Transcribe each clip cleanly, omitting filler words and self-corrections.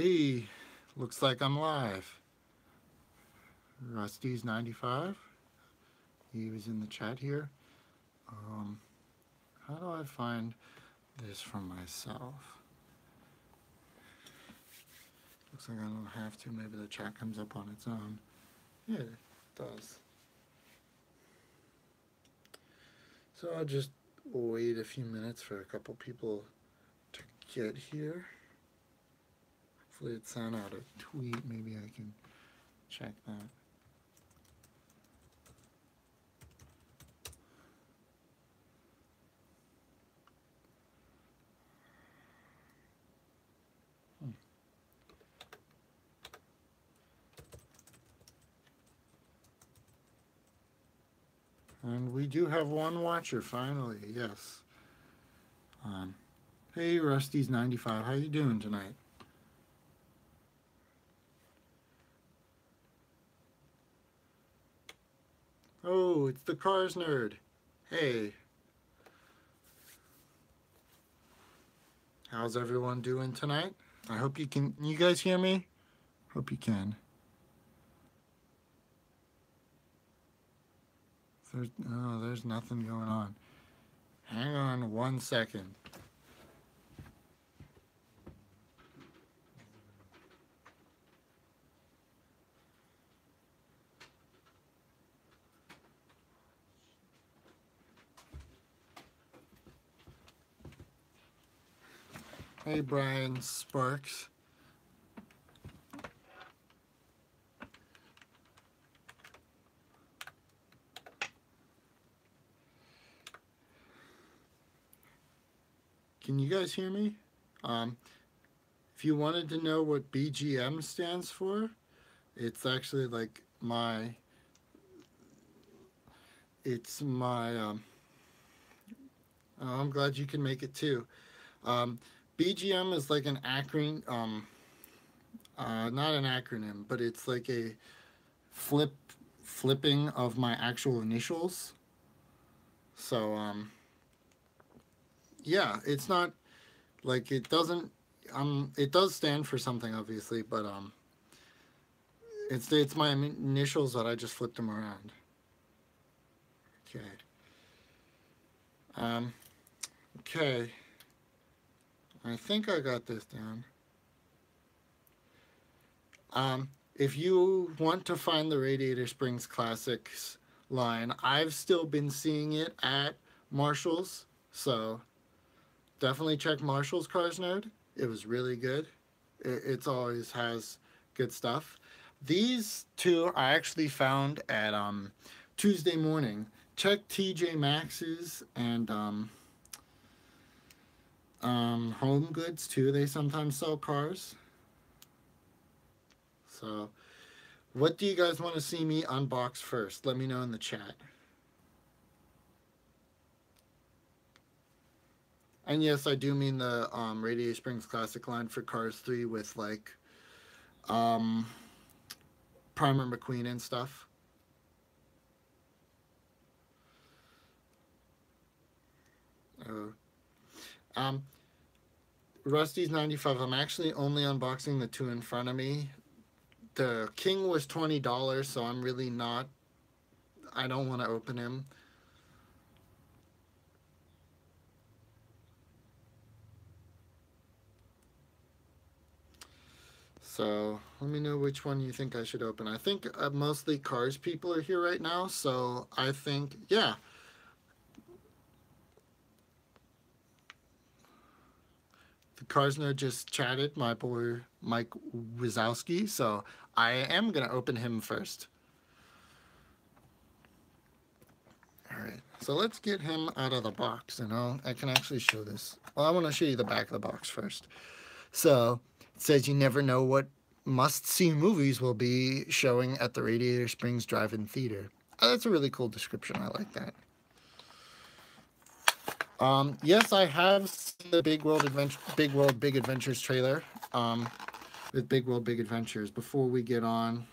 Hey, looks like I'm live. Rusty's 95. He was in the chat here. Um, how do I find this for myself? Looks like I don't have to. Maybe the chat comes up on its own. Yeah, it does. So I'll just wait a few minutes for a couple people to get here. Hopefully it sent out a tweet. Maybe I can check that. And we do have one watcher finally. Yes. Um, hey, Rusty's 95. How you doing tonight? Oh, it's the Cars Nerd. Hey, how's everyone doing tonight? I hope you can. You guys hear me? Hope you can. There's nothing going on. Hang on 1 second. Hey, Brian Sparks. Can you guys hear me? If you wanted to know what BGM stands for, it's actually like my. It's my. Oh, I'm glad you can make it too. BGM is like an acronym. Not an acronym, but it's like a flipping of my actual initials. So yeah, it's not like it doesn't it does stand for something obviously, but it's my initials that I just flipped them around. Okay. Um okay. I think I got this down. If you want to find the Radiator Springs Classics line, I've still been seeing it at Marshall's, so definitely check Marshall's Cars Nerd. It was really good. It's always has good stuff. These two I actually found at Tuesday morning. Check TJ Maxx's and Home Goods too. They sometimes sell cars. So, what do you guys want to see me unbox first? Let me know in the chat. And yes, I do mean the Radiator Springs Classic line for Cars 3 with like Primer McQueen and stuff. Uh, um, Rusty's 95. I'm actually only unboxing the two in front of me. The King was $20, so I'm really not. I don't want to open him. So let me know which one you think I should open. I think mostly Cars people are here right now, so I think, yeah. The Karsner just chatted, my boy Mike Wazowski, so I am going to open him first. All right, so let's get him out of the box, and I can actually show this. Well, I want to show you the back of the box first. So it says you never know what must-see movies will be showing at the Radiator Springs Drive-In Theater. Oh, that's a really cool description. I like that. Yes, I have seen the Big World Big Adventures trailer with Big World Big Adventures. Before we get on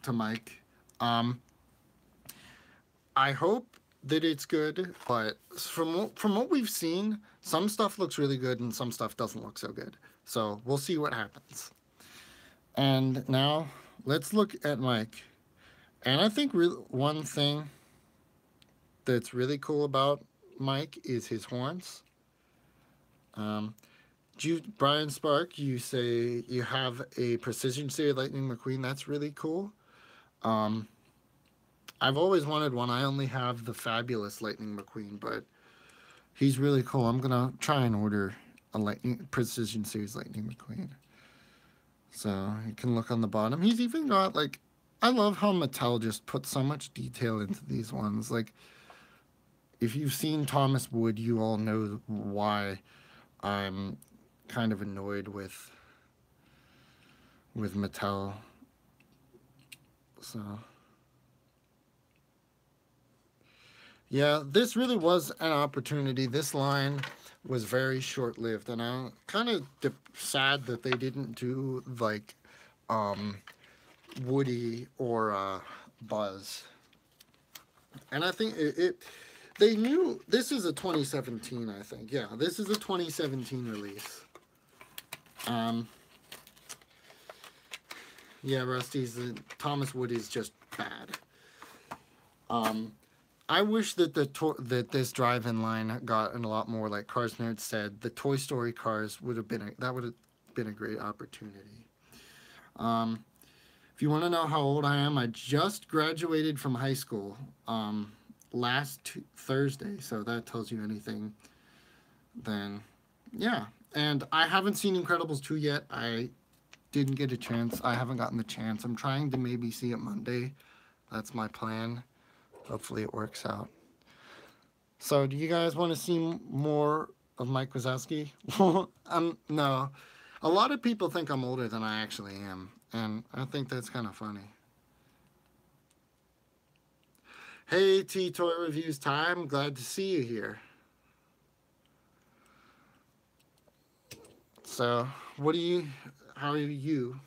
to Mike, I hope that it's good, but from what we've seen, some stuff looks really good and some stuff doesn't look so good. So we'll see what happens. And now let's look at Mike. And I think one thing that's really cool about Mike is his horns. Um, Brian Spark, you say you have a Precision Series Lightning McQueen. That's really cool. Um, I've always wanted one. I only have the fabulous Lightning McQueen, but he's really cool. I'm gonna try and order a Lightning Precision Series Lightning McQueen. So you can look on the bottom. He's even got like, I love how Mattel just put so much detail into these ones. Like, if you've seen Thomas Wood, you all know why I'm kind of annoyed with Mattel. So yeah, this really was an opportunity. This line was very short-lived, and I'm kind of sad that they didn't do like Woody or Buzz. And I think they knew this is a 2017. I think, yeah, this is a 2017 release. Yeah, Rusty's Thomas Wood is just bad. I wish that that this drive-in line got a lot more, like Cars Nerd said. The Toy Story cars would have been a great opportunity. If you want to know how old I am, I just graduated from high school last Thursday, so that tells you anything. Then, yeah, and I haven't seen Incredibles 2 yet. I didn't get a chance. I haven't gotten the chance. I'm trying to maybe see it Monday. That's my plan. Hopefully it works out. So, do you guys want to see more of Mike Wazowski? No. A lot of people think I'm older than I actually am, and I think that's kind of funny. Hey, T-Toy Reviews time. Glad to see you here. So, how are you?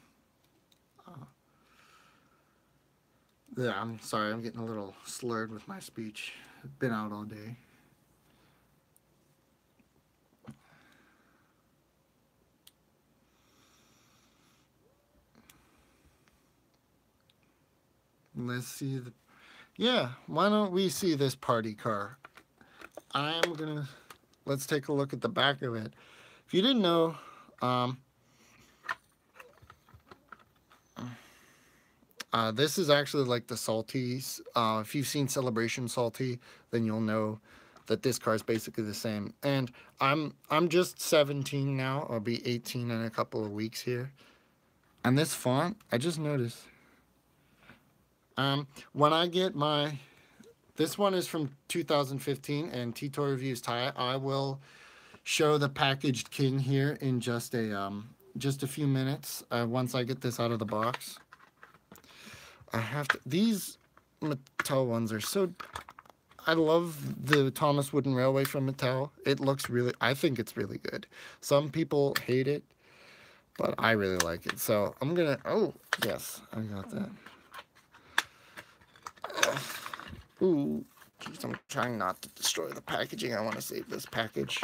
Yeah, I'm sorry, I'm getting a little slurred with my speech. I've been out all day. Let's see yeah, why don't we see this party car? Let's take a look at the back of it. If you didn't know, this is actually like the Salties. If you've seen Celebration Salty, then you'll know that this car is basically the same. And I'm just 17 now. I'll be 18 in a couple of weeks here. And this font, I just noticed. When I get this one is from 2015, and T-Toy Reviews Tie. I will show the packaged King here in just a few minutes. Once I get this out of the box. These Mattel ones are so, I love the Thomas Wooden Railway from Mattel. It looks I think it's really good. Some people hate it, but I really like it. So I'm gonna, oh, yes, I got that. Ooh, geez, I'm trying not to destroy the packaging. I want to save this package.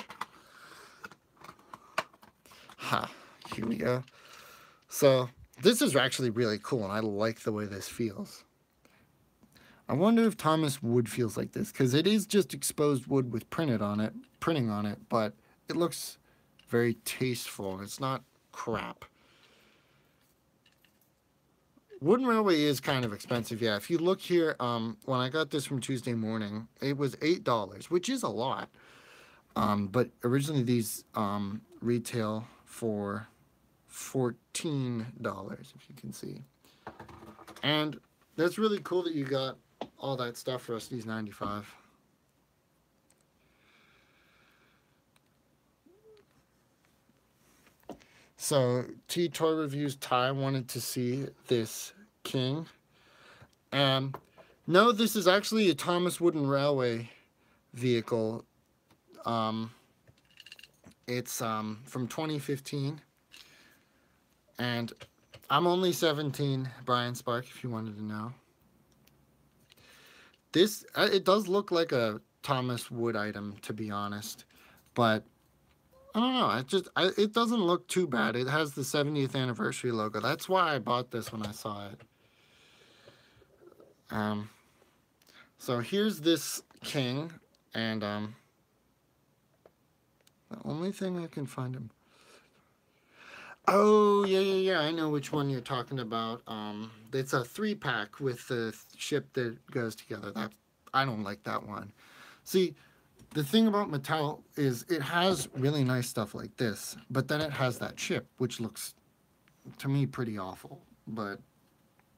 Here we go. So this is actually really cool, and I like the way this feels. I wonder if Thomas Wood feels like this, because it is just exposed wood with printing on it, but it looks very tasteful. It's not crap. Wooden Railway is kind of expensive, yeah. If you look here, when I got this from Tuesday Morning, it was $8, which is a lot. But originally these retail for $14, if you can see. And that's really cool that you got all that stuff for Rusty's 95. So T-Toy Reviews Ty wanted to see this King. No, this is actually a Thomas Wooden Railway vehicle. It's from 2015. And I'm only 17, Brian Spark, if you wanted to know. It does look like a Thomas Wood item, to be honest. But I don't know. It doesn't look too bad. It has the 70th anniversary logo. That's why I bought this when I saw it. So here's this king, and the only thing I can find him. Oh yeah. I know which one you're talking about. It's a 3-pack with the ship that goes together. I don't like that one. See, the thing about Mattel is it has really nice stuff like this, but then it has that ship, which looks to me pretty awful. But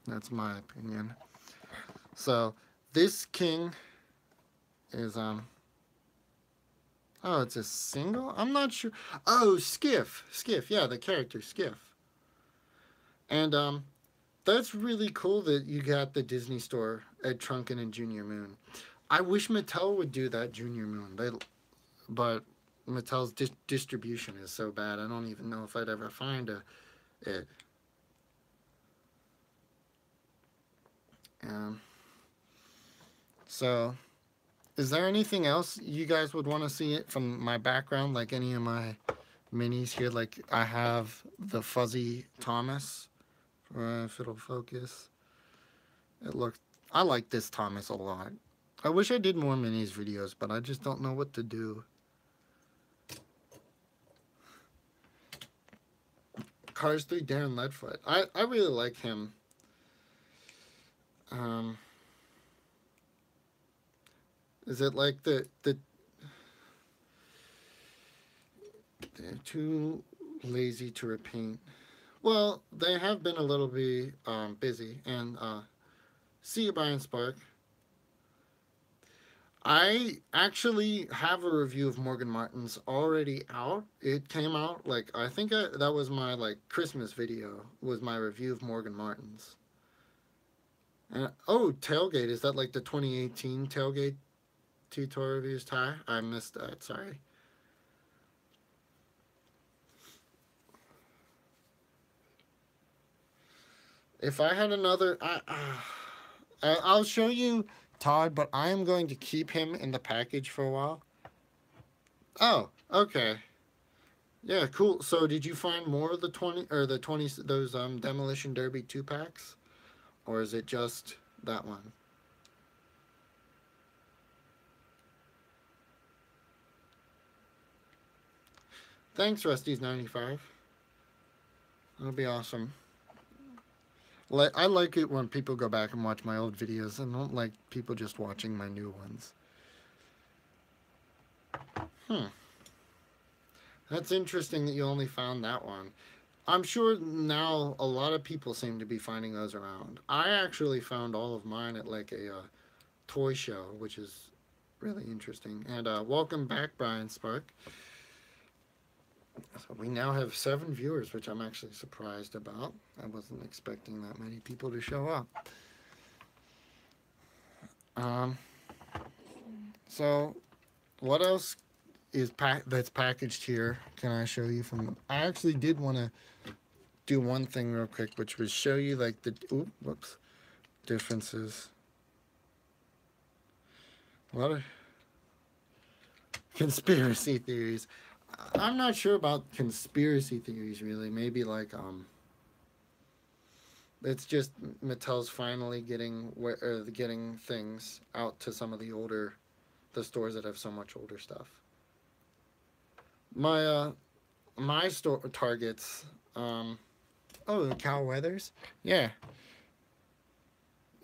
that's my opinion. So this king is oh, it's a single? I'm not sure. Oh, Skiff. Skiff, yeah, the character Skiff. And that's really cool that you got the Disney store at Trunkin and Junior Moon. I wish Mattel would do that Junior Moon, but Mattel's distribution is so bad. I don't even know if I'd ever find it. So, is there anything else you guys would want to see it from my background, like any of my minis here? Like I have the Fuzzy Thomas, if it'll focus. I like this Thomas a lot. I wish I did more minis videos, but I just don't know what to do. Cars 3 Darren Leadfoot. I really like him. Is it like they're too lazy to repaint? Well, they have been a little bit busy. And see you, Brian Spark. I actually have a review of Morgan Martin's already out. It came out like I think that was my like Christmas video. Was my review of Morgan Martin's. And oh, Tailgate, is that like the 2018 Tailgate Toy Reviews tie? I missed that. Sorry. If I had another, I'll show you Todd, but I am going to keep him in the package for a while. Oh, okay. Yeah, cool. So did you find more of the 20 or the 20 those Demolition Derby 2-packs, or is it just that one? Thanks, Rusty's 95. That'll be awesome. I like it when people go back and watch my old videos. I don't like people just watching my new ones. That's interesting that you only found that one. I'm sure now a lot of people seem to be finding those around. I actually found all of mine at like a toy show, which is really interesting. And welcome back, Brian Spark. So we now have 7 viewers, which I'm actually surprised about. I wasn't expecting that many people to show up. So what else is that's packaged here? Can I show you from? I actually did want to do one thing real quick, which was show you like the differences. A lot of conspiracy theories. I'm not sure about conspiracy theories really. Maybe like it's just Mattel's finally getting things out to some of the stores that have so much older stuff. My store targets. Oh, Cal Weathers. Yeah.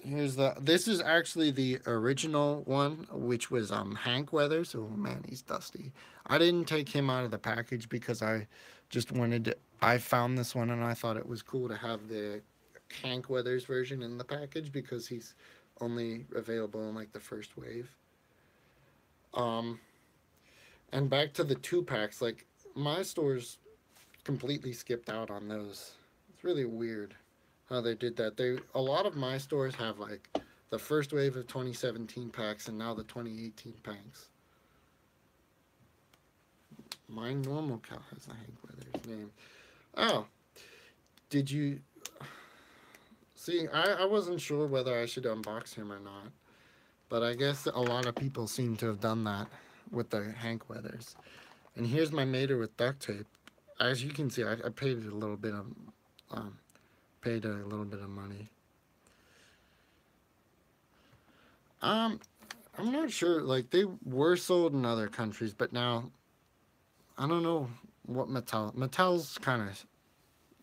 This is actually the original one, which was Hank Weathers. Oh man, he's dusty. I didn't take him out of the package because I just I found this one and I thought it was cool to have the Hank Weathers version in the package because he's only available in like the first wave. And back to the 2-packs, like my stores completely skipped out on those. It's really weird how they did that. A lot of my stores have like the first wave of 2017 packs and now the 2018 packs. My normal cow has the Hank Weathers name. Oh, did you see? I wasn't sure whether I should unbox him or not, but I guess a lot of people seem to have done that with the Hank Weathers. And here's my mater with duct tape. As you can see, I paid a little bit of um, paid a little bit of money. Um, I'm not sure. Like they were sold in other countries, but now I don't know what Mattel's kind of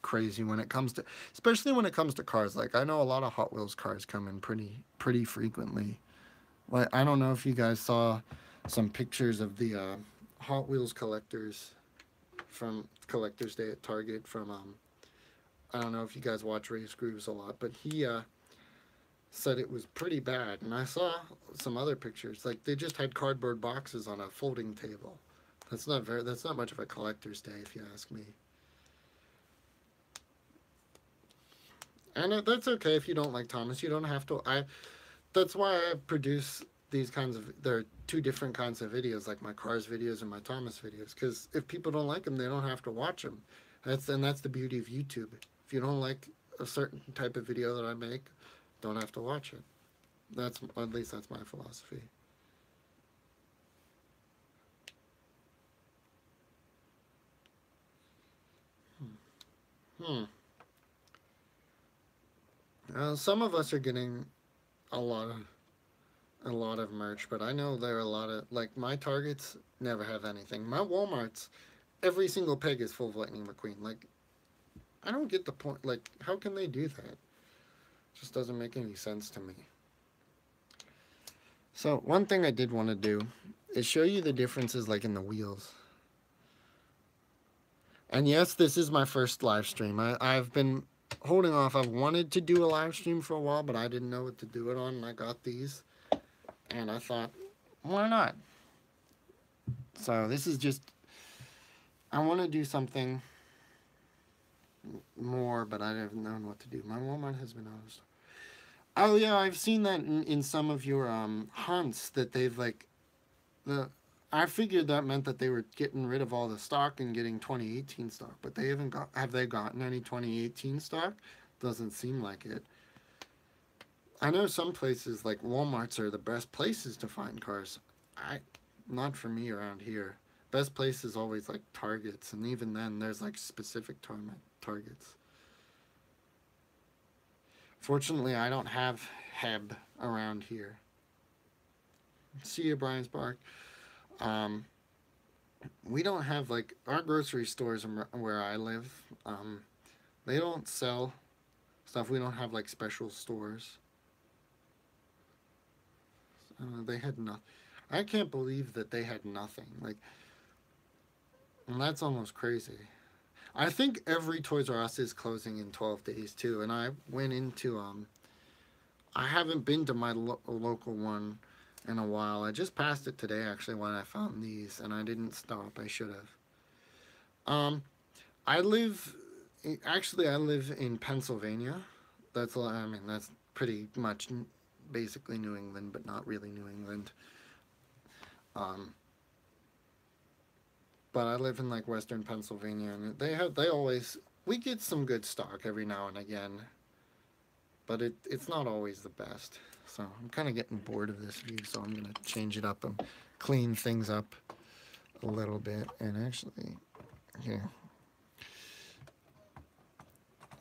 crazy when it comes to, especially when it comes to cars. Like I know a lot of Hot Wheels cars come in pretty frequently. Like I don't know if you guys saw some pictures of the Hot Wheels collectors from Collectors Day at Target from I don't know if you guys watch Race Grooves a lot, but he said it was pretty bad. And I saw some other pictures. Like they just had cardboard boxes on a folding table. That's not much of a collector's day if you ask me. And that's okay if you don't like Thomas. You don't have to. That's why I produce these kinds of. There are two different kinds of videos, like my Cars videos and my Thomas videos. Because if people don't like them, they don't have to watch them. That's the beauty of YouTube. If you don't like a certain type of video that I make, don't have to watch it. That's at least that's my philosophy. Hmm. Some of us are getting a lot of merch, but I know there are a lot of like my Targets never have anything. My Walmarts, every single peg is full of Lightning McQueen. Like I don't get the point. Like how can they do that? It just doesn't make any sense to me. So one thing I did want to do is show you the differences like in the wheels. And yes, this is my first live stream. I've been holding off. I've wanted to do a live stream for a while, but I didn't know what to do it on, and I got these. And I thought, why not? So this is just, I want to do something more, but I haven't known what to do. My Walmart has been out of stock. Oh yeah, I've seen that in some of your hunts that they've like, the I figured that meant that they were getting rid of all the stock and getting 2018 stock, but they haven't got. Have they gotten any 2018 stock? Doesn't seem like it. I know some places like Walmart's are the best places to find cars. I, not for me around here. Best place is always like Targets, and even then, there's like specific Targets. Fortunately, I don't have Heb around here. See you, Brian Spark. Um, we don't have like our grocery stores where I live. They don't sell stuff. We don't have like special stores. They had nothing. I can't believe that they had nothing. Like, and that's almost crazy. I think every Toys R Us is closing in 12 days too. And I went into I haven't been to my local one in a while. I just passed it today actually when I found these, and I didn't stop. I should have. Um, I live I live in Pennsylvania. I mean that's pretty much basically New England, but not really New England. Um, but I live in like Western Pennsylvania, and they always we get some good stock every now and again, but it's not always the best. So I'm kind of getting bored of this view, so I'm gonna change it up and clean things up a little bit. And actually, here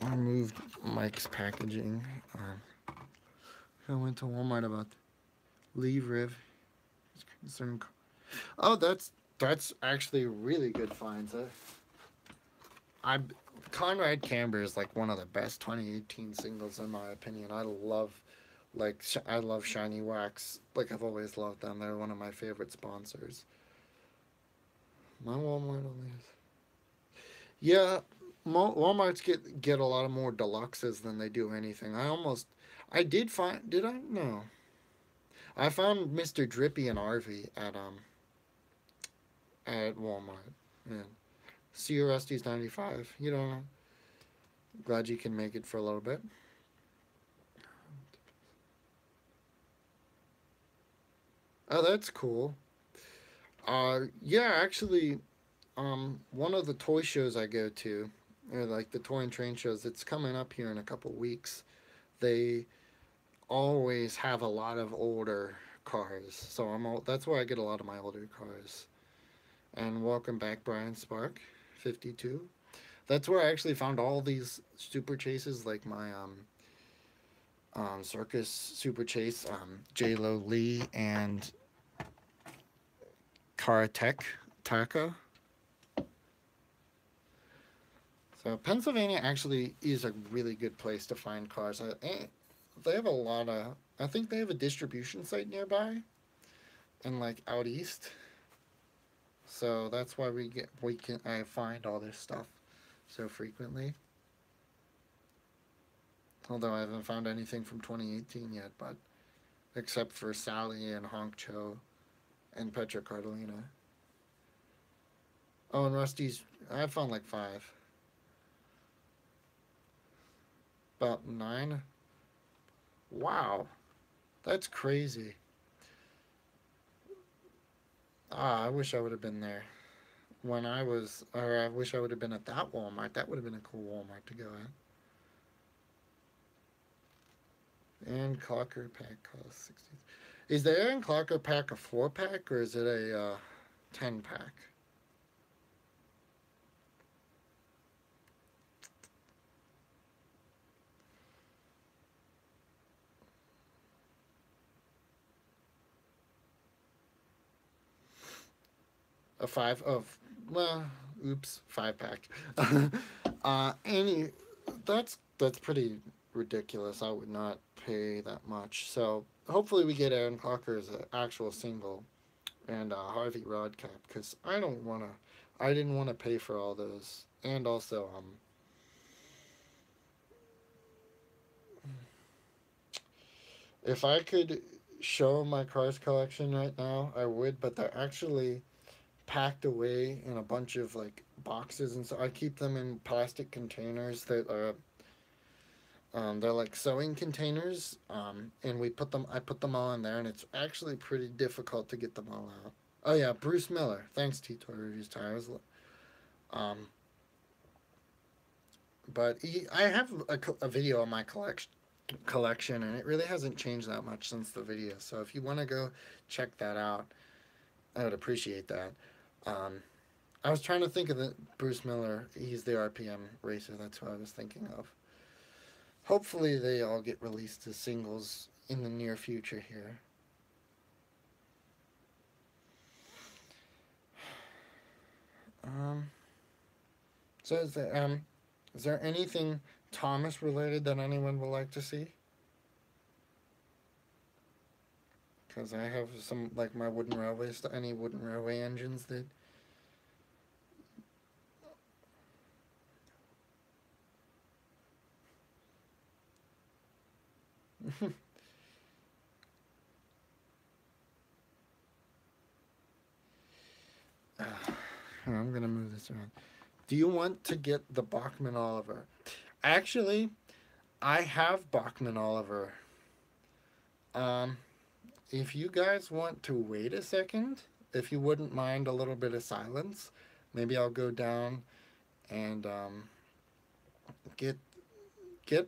I moved Mike's packaging. I went to Walmart about leave Riv. Concerned. Oh, that's actually really good finds. I Conrad Camber is like one of the best 2018 singles in my opinion. I love Shiny Wax. Like I've always loved them. They're one of my favorite sponsors. My Walmart only is. Yeah, Walmart's get a lot of more deluxes than they do anything. I did find. Did I? No. I found Mr. Drippy and Arvy at Walmart. Yeah. See you, Rusty's 95. You don't know. Glad you can make it for a little bit. Oh, that's cool. Yeah, actually, one of the toy shows I go to, or like the toy and train shows, it's coming up here in a couple weeks. They always have a lot of older cars, so that's where I get a lot of my older cars. And welcome back, Brian Spark, 52. That's where I actually found all these super chases, like my Circus Super Chase, J Lo Lee, and Karatech Taka. So Pennsylvania actually is a really good place to find cars. They have a lot of. I think they have a distribution site nearby, and like out east. So that's why I find all this stuff so frequently. Although I haven't found anything from 2018 yet, but except for Sally and Honk Cho and Petra Carolina. Oh, and Rusty's. I found like 5. About 9. Wow, that's crazy. Ah, I wish I would have been there when I was, or I wish I would have been at that Walmart. That would have been a cool Walmart to go at. And Clocker pack costs 60. Is the Aaron Clocker pack a 4-pack or is it a 10-pack? A 5 of, well, oops, 5-pack. Any, that's pretty ridiculous. I would not pay that much. So hopefully we get Aaron Clocker as an actual single and Harvey Rodcap because I didn't want to pay for all those. And also, if I could show my cars collection right now, I would, but they're actually packed away in a bunch of like boxes, and so I keep them in plastic containers that are they're like sewing containers, and I put them all in there, and it's actually pretty difficult to get them all out. Oh yeah, Bruce Miller. Thanks, T-Toy Reviews Tires. Um, I have a video on my collection, and it really hasn't changed that much since the video. So if you want to go check that out, I would appreciate that. Um, I was trying to think of the Bruce Miller. He's the RPM racer. That's what I was thinking of. Hopefully, they all get released as singles in the near future here. Um, so is there anything Thomas related that anyone would like to see? Because I have some like my wooden railways, any wooden railway engines that. I'm gonna move this around. Do you want to get the Bachman Oliver? Actually, I have Bachman Oliver. Um, if you guys want to wait a second, if you wouldn't mind a little bit of silence, maybe I'll go down and get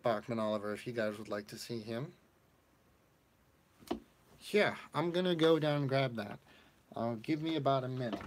Bachman Oliver if you guys would like to see him. Yeah, I'm gonna go down and grab that. Give me about a minute.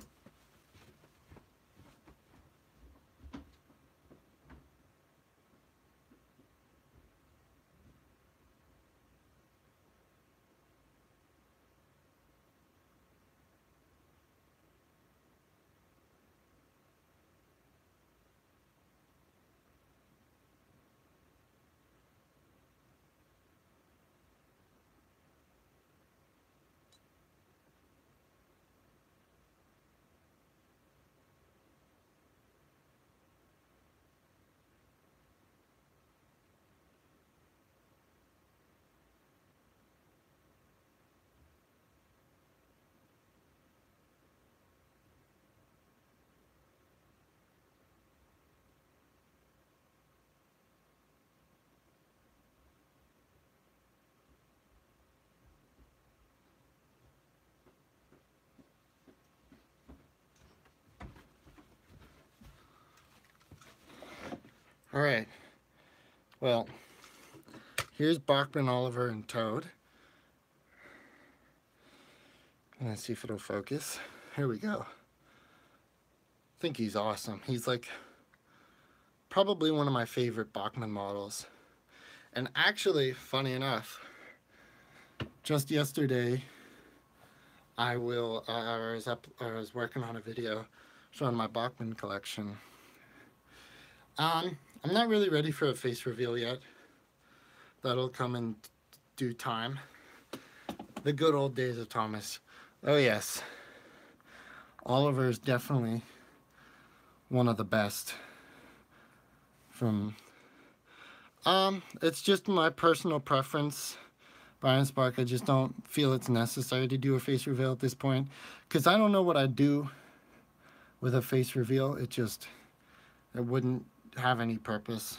All right. Well, here's Bachman Oliver and Toad. Let's see if it'll focus. Here we go. think he's awesome. He's like probably one of my favorite Bachmann models. And actually, funny enough, just yesterday, I was working on a video showing my Bachmann collection. I'm not really ready for a face reveal yet. That'll come in due time. The good old days of Thomas. Oh yes, Oliver is definitely one of the best. From it's just my personal preference, Brian Spark. I just don't feel it's necessary to do a face reveal at this point, because I don't know what I'd do with a face reveal. It wouldn't have any purpose.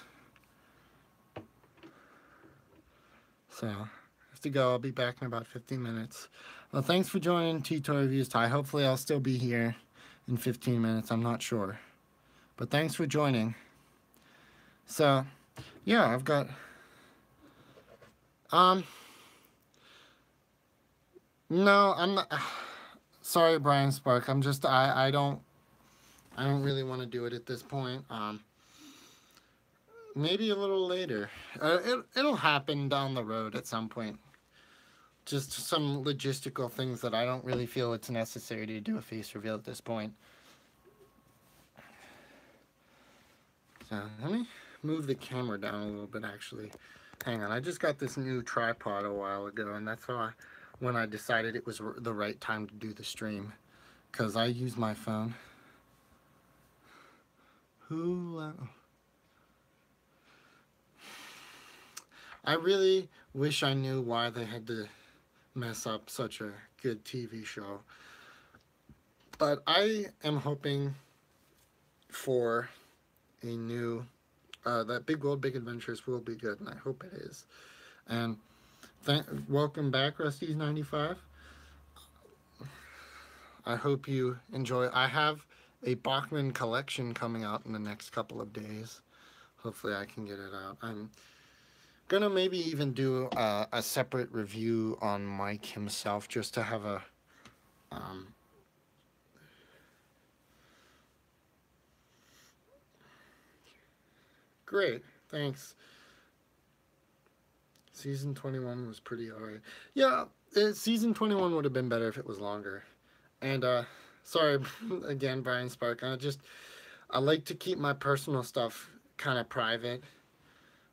So I have to go. I'll be back in about 15 minutes. Well, thanks for joining T-Toy Reviews, Ty. Hopefully I'll still be here in 15 minutes. I'm not sure. But thanks for joining. So, yeah, I've got... No, I'm not... Sorry, Brian Spark. I'm just... I don't really want to do it at this point. Maybe a little later. It'll happen down the road at some point. Just some logistical things that I don't really feel it's necessary to do a face reveal at this point. So let me move the camera down a little bit, actually. Hang on, I just got this new tripod a while ago, and that's when I decided it was the right time to do the stream, because I use my phone. I really wish I knew why they had to mess up such a good TV show. But I am hoping for a new, that Big World, Big Adventures will be good, and I hope it is. And welcome back, Rusty's 95. I hope you enjoy. I have a Bachmann collection coming out in the next couple of days. Hopefully I can get it out. I'm gonna maybe even do a separate review on Mike himself, just to have a great, thanks. Season 21 was pretty alright. Yeah, season 21 would have been better if it was longer. And sorry again, Brian Spark. I like to keep my personal stuff kind of private.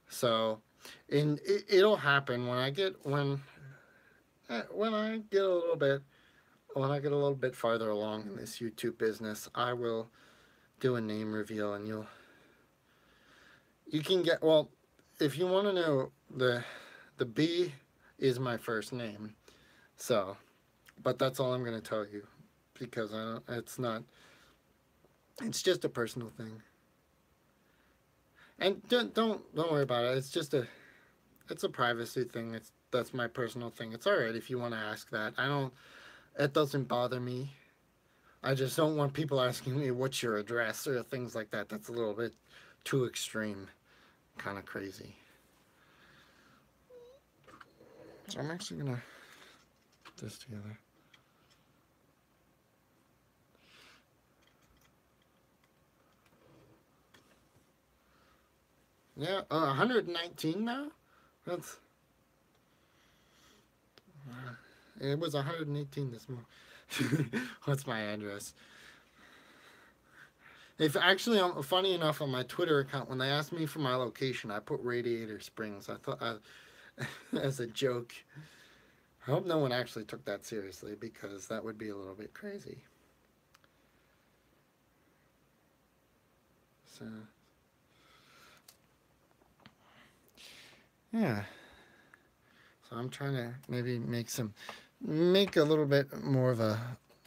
So it'll happen when I get a little bit farther along in this YouTube business. I will do a name reveal, and you can get, well, if you want to know, the B is my first name. So, but that's all I'm going to tell you, because it's just a personal thing. And don't worry about it. It's a privacy thing. That's my personal thing. It's all right if you want to ask that. It doesn't bother me. I just don't want people asking me what's your address or things like that. That's a little bit too extreme, kind of crazy. So I'm actually gonna put this together. Yeah, 119 now? It was 118 this morning. What's my address? Actually, funny enough, on my Twitter account, when they asked me for my location, I put Radiator Springs. I thought, as a joke. I hope no one actually took that seriously, because that would be a little bit crazy. So... yeah, so I'm trying to maybe make a little bit more of a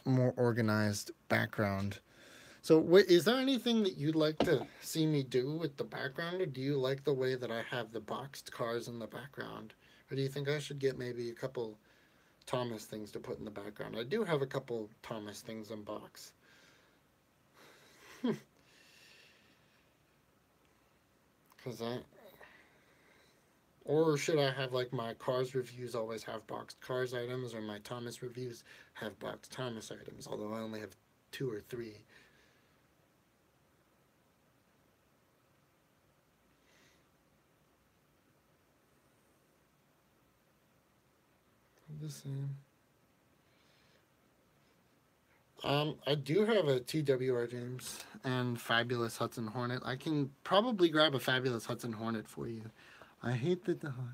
more organized background. So is there anything that you'd like to see me do with the background, or do you like the way that I have the boxed cars in the background? Or do you think I should get maybe a couple Thomas things to put in the background? I do have a couple Thomas things in box. Or should I have, like, my Cars reviews always have boxed Cars items, or my Thomas reviews have boxed Thomas items, although I only have 2 or 3. the same. I do have a TWR James and Fabulous Hudson Hornet. I can probably grab a Fabulous Hudson Hornet for you. I hate that the hunt.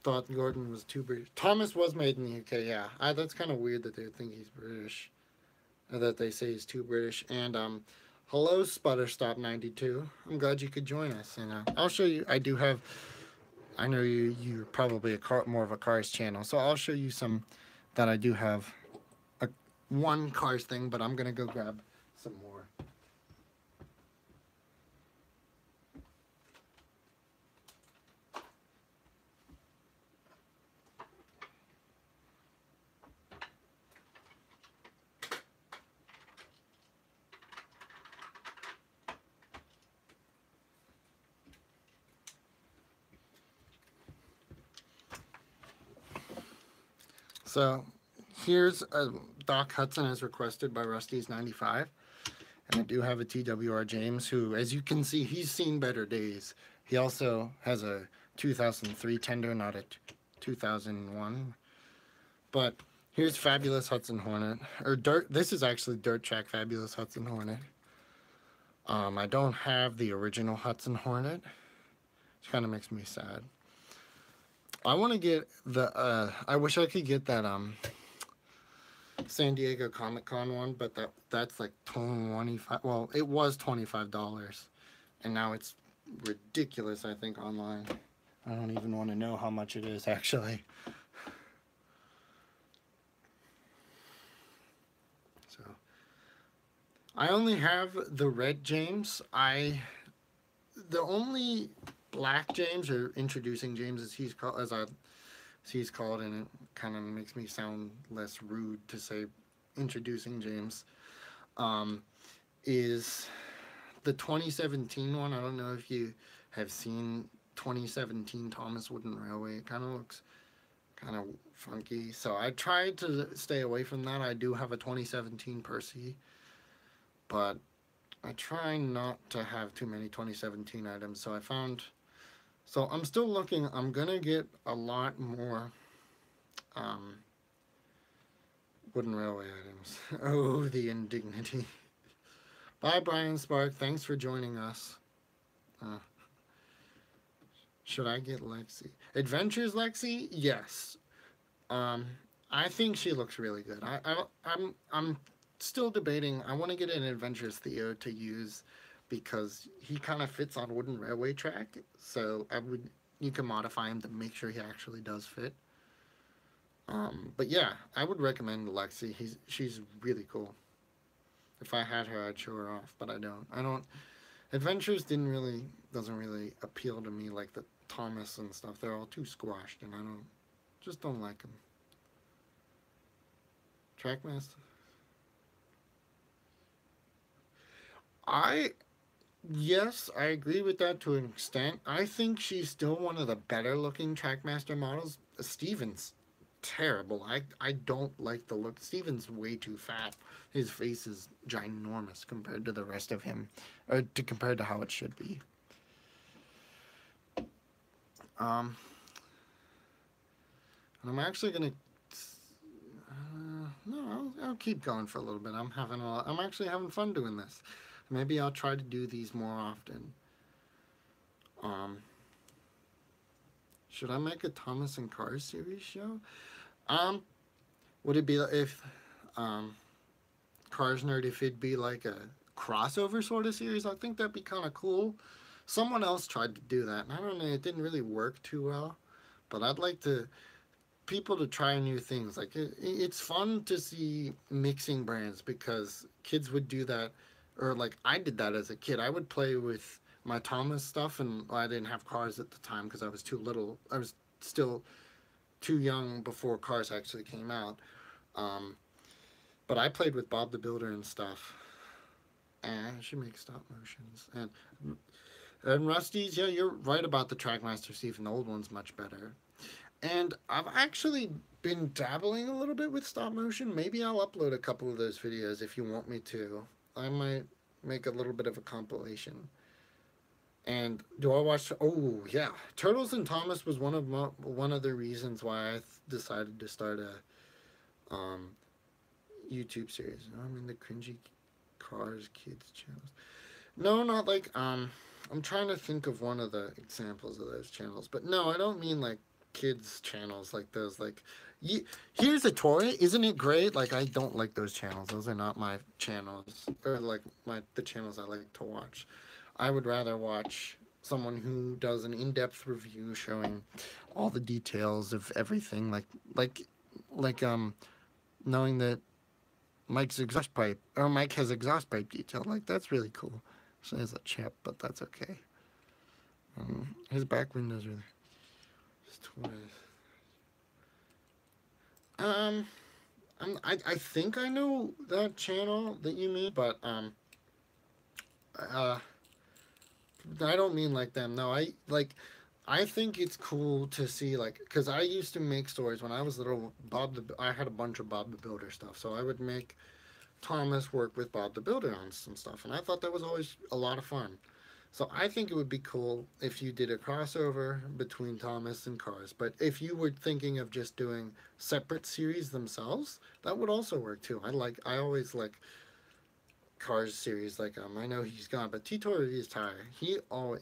Thought Gordon was too British. Thomas was made in the UK, yeah. That's kind of weird that they think he's British. Or that they say he's too British. And, hello, Sputterstop92. I'm glad you could join us. And, I'll show you. I do have... I know you're probably more of a cars channel, so I'll show you some that I do have one cars thing, but I'm gonna go grab some more. So here's Doc Hudson as requested by Rusty's 95. And I do have a TWR James who, as you can see, he's seen better days. He also has a 2003 tender, not a 2001. But here's Fabulous Hudson Hornet. This is actually Dirt Track Fabulous Hudson Hornet. I don't have the original Hudson Hornet, which kind of makes me sad. I want to get the, I wish I could get that, San Diego Comic-Con one, but that's like 25, well, it was $25, and now it's ridiculous, I think, online. I don't even want to know how much it is, actually. So, I only have the red James. The only black James, or introducing James as he's called, and it kind of makes me sound less rude to say introducing James, is the 2017 one. I don't know if you have seen 2017 Thomas Wooden Railway. It kind of looks kind of funky, so I tried to stay away from that. I do have a 2017 Percy, but I try not to have too many 2017 items, so I'm still looking. I'm gonna get a lot more Wooden Railway items. Oh, the indignity. Bye, Brian Spark. Thanks for joining us. Should I get Lexi? Adventures Lexi? Yes. I think she looks really good. I'm still debating. I want to get an Adventures Theo to use, because he kind of fits on Wooden Railway track, so you can modify him to make sure he actually does fit. But yeah, I would recommend Lexi. She's really cool. If I had her, I'd show her off, but I don't. Adventures doesn't really appeal to me like the Thomas and stuff. They're all too squashed, and I just don't like them. Trackmaster. Yes, I agree with that to an extent. I think she's still one of the better looking Trackmaster models. Steven's terrible. I don't like the look. Steven's way too fat. His face is ginormous compared to the rest of him, or compared to how it should be. And I'm actually gonna. No, I'll keep going for a little bit. I'm actually having fun doing this. Maybe I'll try to do these more often. Should I make a Thomas and Cars series show? Would it be if Cars Nerd, if it'd be like a crossover sort of series? I think that'd be kind of cool. Someone else tried to do that, and I don't know, it didn't really work too well. But I'd like people to try new things. Like it's fun to see mixing brands, because kids would do that, or like I did that as a kid. I would play with my Thomas stuff, and I didn't have Cars at the time because I was too little. I was still too young before Cars actually came out. But I played with Bob the Builder and stuff, and she makes stop motions. And Rusty's, yeah, you're right about the Trackmaster Stephen. The old one's much better. And I've actually been dabbling a little bit with stop motion. Maybe I'll upload a couple of those videos if you want me to. I might make a little bit of a compilation. And do I watch? Oh yeah, Turtles and Thomas was one of the reasons why I decided to start a YouTube series. I'm in the cringy cars kids channels. No, not like I'm trying to think of one of the examples of those channels, but no, I don't mean like kids channels like those. Like, here's a toy, isn't it great? Like, I don't like those channels. Those are not my channels, or like the channels I like to watch. I would rather watch someone who does an in-depth review showing all the details of everything, like like knowing that Mike's exhaust pipe or Mike has exhaust pipe detail. Like, that's really cool. So there's a chip, but that's okay. His back windows are just um I think I know that channel that you mean, but uh I don't mean like them. No, I think it's cool to see, like, because I used to make stories when I was little. I had a bunch of Bob the Builder stuff, so I would make Thomas work with Bob the Builder on some stuff, and I thought that was always a lot of fun. So I think it would be cool if you did a crossover between Thomas and Cars. But if you were thinking of just doing separate series themselves, that would also work too. I always like Cars series. Like I know he's gone, but Tito is tired.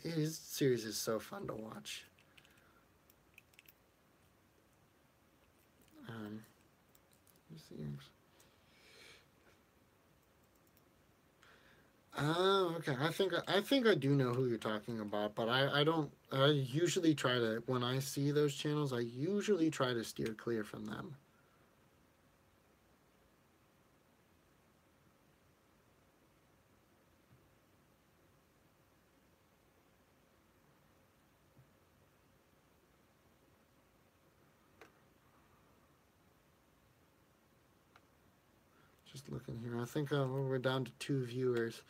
His series is so fun to watch. Um, Oh, okay. I think I do know who you're talking about, but I don't. I usually try to, when I see those channels, I usually try to steer clear from them. Just looking here, I think we're down to 2 viewers.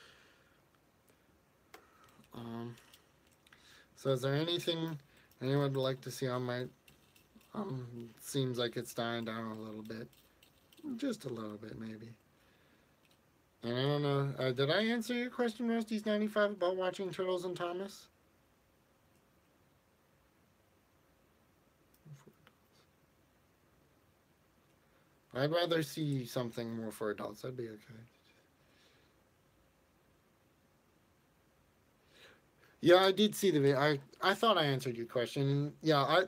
Um, so is there anything anyone would like to see on my? Seems like it's dying down a little bit, just a little bit maybe. And I don't know. Did I answer your question, Rusty's 95, about watching Turtles and Thomas? I'd rather see something more for adults. That'd be okay. Yeah, I did see the video. I thought I answered your question. Yeah, I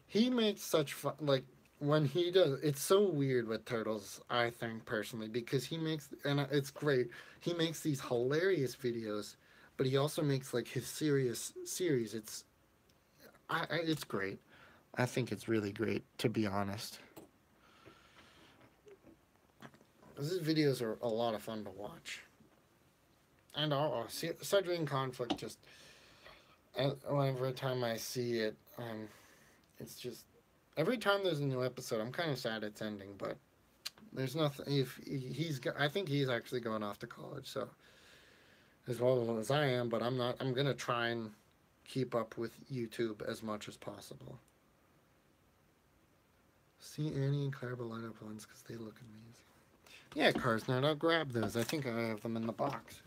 he makes such fun. Like, when he does, it's so weird with Turtles. I think personally, because he makes, and it's great. He makes these hilarious videos, but he also makes like his serious series. It's great. I think it's really great, to be honest. His videos are a lot of fun to watch. And Cedric Conflict, just every time I see it, it's just every time there's a new episode, I'm kind of sad it's ending, but there's nothing. If I think he's actually going off to college, so as well as I am, but I'm not. I'm gonna try and keep up with YouTube as much as possible. See Annie and Clarabelle lineup ones because they look amazing. Yeah, Cars Nerd, I'll grab those. I think I have them in the box.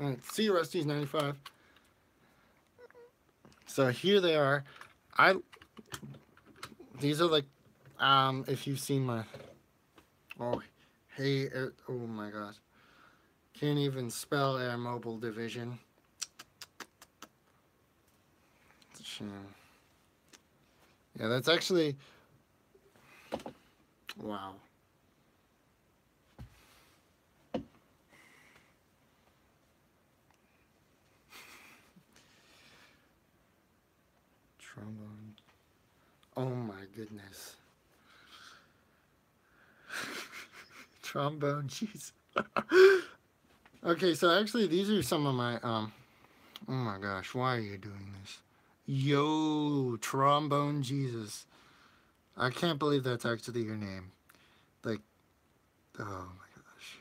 All right, see you, Rusty's 95. So here they are. I These are like, if you've seen my, oh, hey, oh my gosh, can't even spell Air Mobile Division. It's a shame. Yeah, that's actually, wow. Trombone. Oh my goodness. Trombone, jeez. Okay, so actually these are some of my, oh my gosh, why are you doing this? Yo, Trombone Jesus. I can't believe that's actually your name. Like, oh my gosh.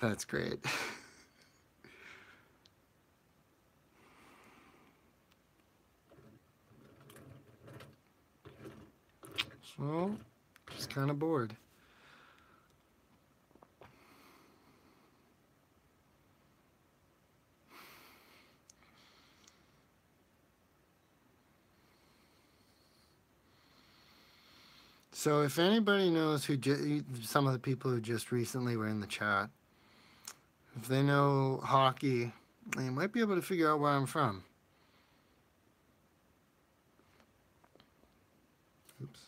That's great. So, just kind of bored. So if anybody knows who some of the people who just recently were in the chat, if they know hockey, they might be able to figure out where I'm from. Oops.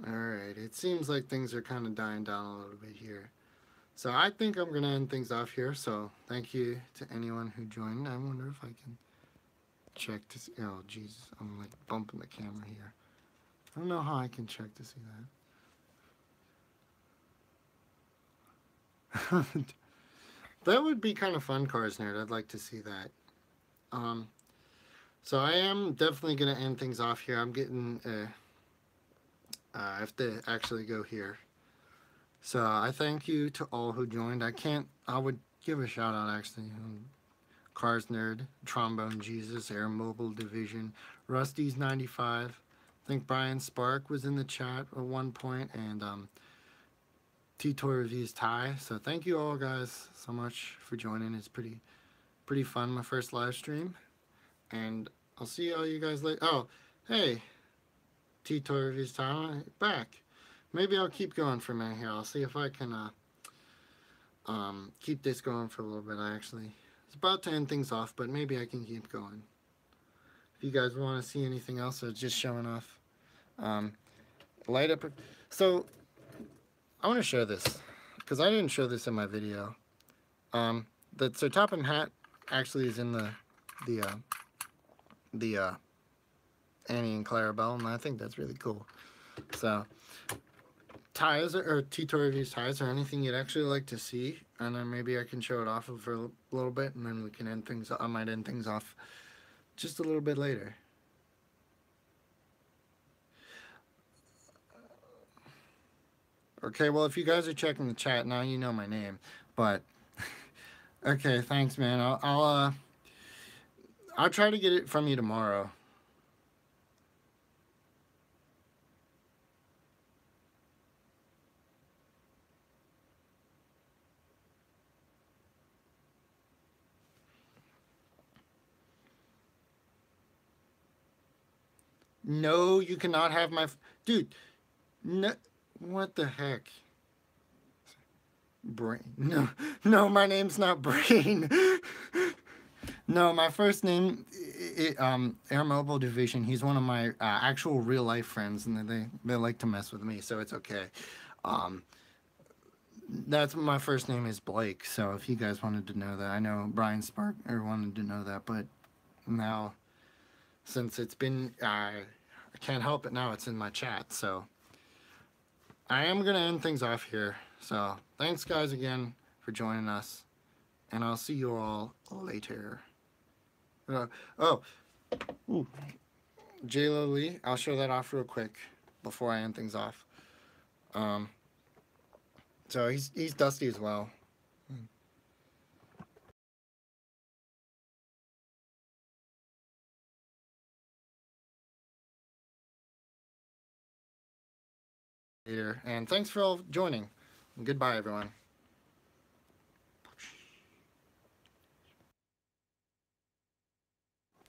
Alright, it seems like things are kind of dying down a little bit here. So I think I'm going to end things off here. So thank you to anyone who joined. I wonder if I can check to see. Oh, Jesus. I'm like bumping the camera here. I don't know how I can check to see that. That would be kind of fun, Cars Nerd. I'd like to see that. So I am definitely going to end things off here. I'm getting... I have to actually go here. So I thank you to all who joined. I would give a shout out actually. Cars Nerd, Trombone Jesus, Air Mobile Division, Rusty's 95. I think Brian Spark was in the chat at one point, and T-Toy Reviews Ty. So thank you all guys so much for joining. It's pretty fun, my first live stream. And I'll see all you guys later. Oh, hey, T-Toy Reviews Ty, back. Maybe I'll keep going for a minute here. I'll see if I can keep this going for a little bit. I actually was about to end things off, but maybe I can keep going. If you guys want to see anything else, or just showing off. Light up. So I want to show this because I didn't show this in my video. The Sir Topham hat actually is in the Annie and Clarabelle, and I think that's really cool. So ties or T-Toy Reviews ties or anything you'd actually like to see, and then maybe I can show it off for a little bit, and then we can end things. I might end things off just a little bit later. Okay, well, if you guys are checking the chat now, you know my name. But okay, thanks, man. I'll try to get it from you tomorrow. No, you cannot have my dude. No, what the heck? Brain. No, my name's not Brain. No, my first name, Air Mobile Division. He's one of my actual real life friends, and they like to mess with me, so it's okay. That's my first name is Blake. So if you guys wanted to know that, I know Brian Spark wanted to know that, but now since it's been, I can't help it now. It's in my chat, so I am gonna end things off here. So thanks guys again for joining us, and I'll see you all later. J-Lo Lee, I'll show that off real quick before I end things off. So he's Dusty as well. And thanks for all joining. Goodbye, everyone.